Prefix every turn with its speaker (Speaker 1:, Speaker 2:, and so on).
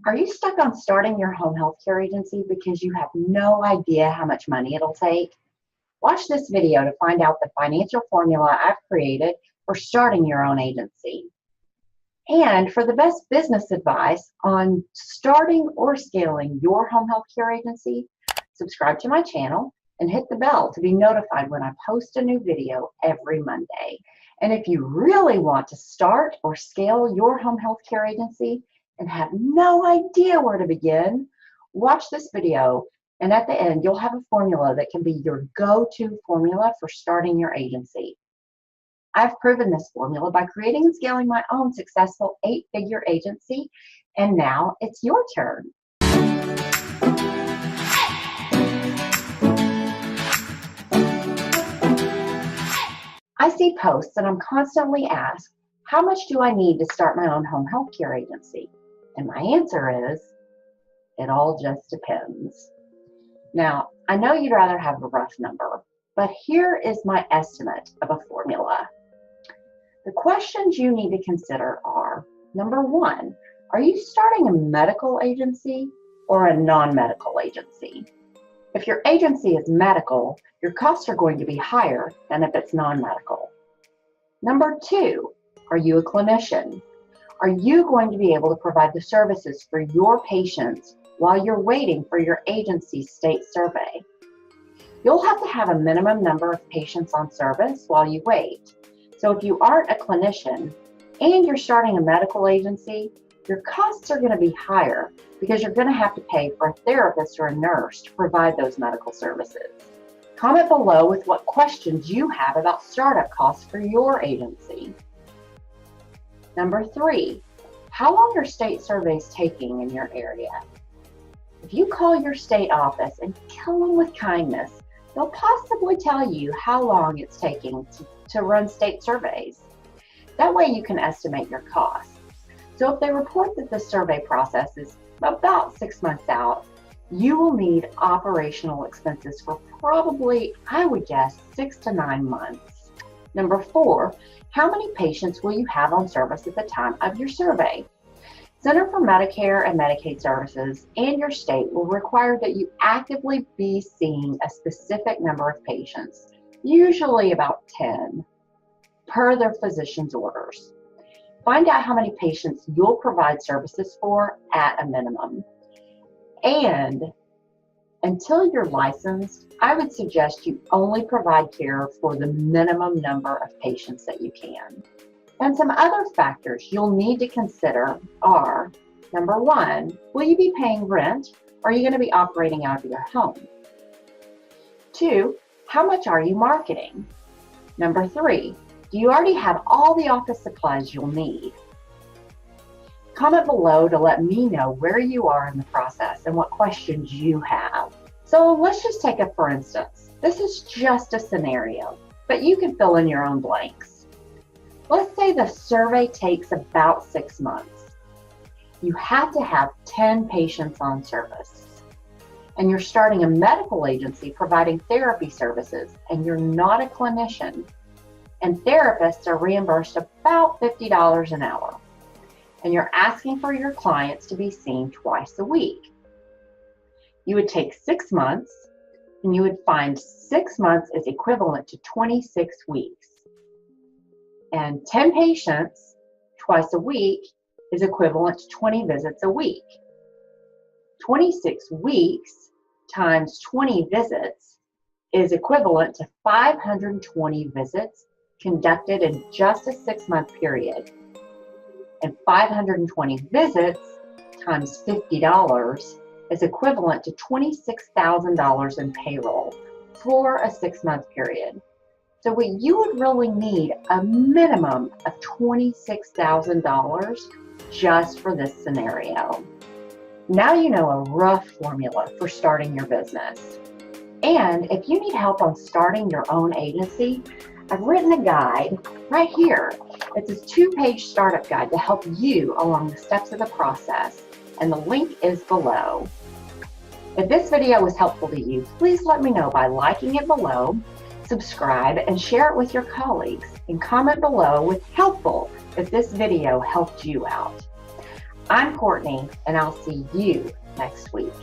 Speaker 1: Are you stuck on starting your home healthcare agency because you have no idea how much money it'll take? Watch this video to find out the financial formula I've created for starting your own agency. And for the best business advice on starting or scaling your home healthcare agency, subscribe to my channel and hit the bell to be notified when I post a new video every Monday. And if you really want to start or scale your home healthcare agency and have no idea where to begin, watch this video, and at the end you'll have a formula that can be your go-to formula for starting your agency. I've proven this formula by creating and scaling my own successful 8-figure agency, and now it's your turn. I see posts and I'm constantly asked, how much do I need to start my own home healthcare agency? And my answer is, it all just depends. Now, I know you'd rather have a rough number, but here is my estimate of a formula. The questions you need to consider are, number one, are you starting a medical agency or a non-medical agency? If your agency is medical, your costs are going to be higher than if it's non-medical. Number two, are you a clinician? Are you going to be able to provide the services for your patients while you're waiting for your agency's state survey? You'll have to have a minimum number of patients on service while you wait. So if you aren't a clinician and you're starting a medical agency, your costs are going to be higher because you're going to have to pay for a therapist or a nurse to provide those medical services. Comment below with what questions you have about startup costs for your agency. Number three, how long are state surveys taking in your area? If you call your state office and kill them with kindness, they'll possibly tell you how long it's taking to run state surveys. That way you can estimate your costs. So if they report that the survey process is about 6 months out, you will need operational expenses for probably, I would guess, 6 to 9 months. Number four, how many patients will you have on service at the time of your survey? Center for Medicare and Medicaid Services and your state will require that you actively be seeing a specific number of patients, usually about 10, per their physician's orders. Find out how many patients you'll provide services for at a minimum. And until you're licensed, I would suggest you only provide care for the minimum number of patients that you can. And some other factors you'll need to consider are, number one, will you be paying rent or are you going to be operating out of your home? Two, how much are you marketing? Number three, do you already have all the office supplies you'll need? Comment below to let me know where you are in the process and what questions you have. So let's just take it for instance. This is just a scenario, but you can fill in your own blanks. Let's say the survey takes about 6 months. You have to have 10 patients on service. And you're starting a medical agency providing therapy services, and you're not a clinician. And therapists are reimbursed about $50 an hour. And you're asking for your clients to be seen twice a week. You would take 6 months, and you would find 6 months is equivalent to 26 weeks. And 10 patients twice a week is equivalent to 20 visits a week. 26 weeks times 20 visits is equivalent to 520 visits conducted in just a 6-month period. And 520 visits times $50 is equivalent to $26,000 in payroll for a 6-month period. So what you would really need a minimum of $26,000 just for this scenario. Now you know a rough formula for starting your business. And if you need help on starting your own agency, I've written a guide right here. It's a 2-page startup guide to help you along the steps of the process, and the link is below. If this video was helpful to you, please let me know by liking it below, subscribe, and share it with your colleagues, and comment below with helpful if this video helped you out. I'm Courtney, and I'll see you next week.